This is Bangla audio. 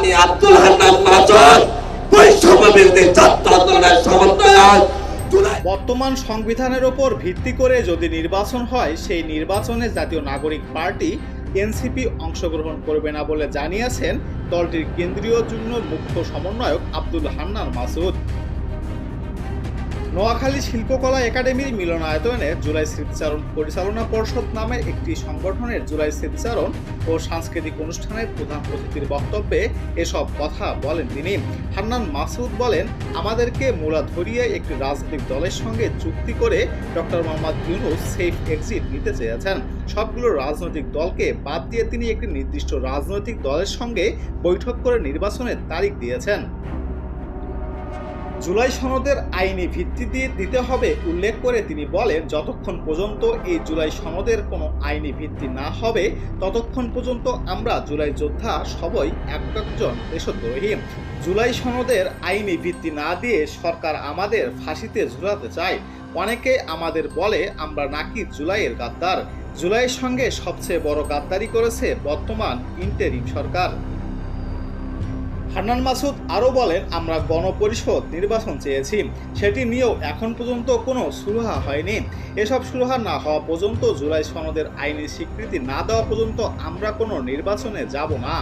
আমি আব্দুল হান্নান মাসুদ বৈষম্য বিরোধী ছাত্র আন্দোলনের সমন্বয়ক। বর্তমান সংবিধানের ওপর ভিত্তি করে যদি নির্বাচন হয়, সেই নির্বাচনে জাতীয় নাগরিক পার্টি এনসিপি অংশগ্রহণ করবে না বলে জানিয়েছেন দলটির কেন্দ্রীয় যুগ্ম মুখ্য সমন্বয়ক আব্দুল হান্নান মাসুদ। নোয়াখালী শিল্পকলা একাডেমির মিলনায়তনে জুলাই স্মৃতিচারণ পরিচালনা পর্ষদ নামের একটি সংগঠনের জুলাই স্মৃতিচারণ ও সাংস্কৃতিক অনুষ্ঠানের প্রধান অতিথির বক্তব্যে এসব কথা বলেন তিনি। হান্নান মাসুদ বলেন, আমাদেরকে মূলা ধরিয়ে একটি রাজনৈতিক দলের সঙ্গে চুক্তি করে doctor Mohammad Yunus safe exit নিতে চেয়েছেন। সবগুলো রাজনৈতিক দলকে বাদ দিয়ে তিনি একটি নির্দিষ্ট রাজনৈতিক দলের সঙ্গে বৈঠক করে নির্বাচনের তারিখ দিয়েছেন। জুলাই সনদের আইনি ভিত্তি দিয়ে দিতে হবে উল্লেখ করে তিনি বলেন, যতক্ষণ পর্যন্ত এই জুলাই সনদের কোনো আইনি ভিত্তি না হবে ততক্ষণ পর্যন্ত আমরা জুলাই যোদ্ধা সবাই একজন দেশদ্রোহী। জুলাই সনদের আইনি ভিত্তি না দিয়ে সরকার আমাদের ফাঁসিতে ঝুলাতে চায়। অনেকে আমাদের বলে আমরা নাকি জুলাইয়ের গাদ্দার। জুলাইয়ের সঙ্গে সবচেয়ে বড় গাদ্দারি করেছে বর্তমান ইন্টারিম সরকার। হান্নান মাসুদ আরও বলেন, আমরা গণপরিষদ নির্বাচন চেয়েছি, সেটি নিয়েও এখন পর্যন্ত কোনো সুরাহা হয়নি। এসব সুরাহা না হওয়া পর্যন্ত, জুলাই সনদের আইনি স্বীকৃতি না দেওয়া পর্যন্ত আমরা কোনো নির্বাচনে যাব না।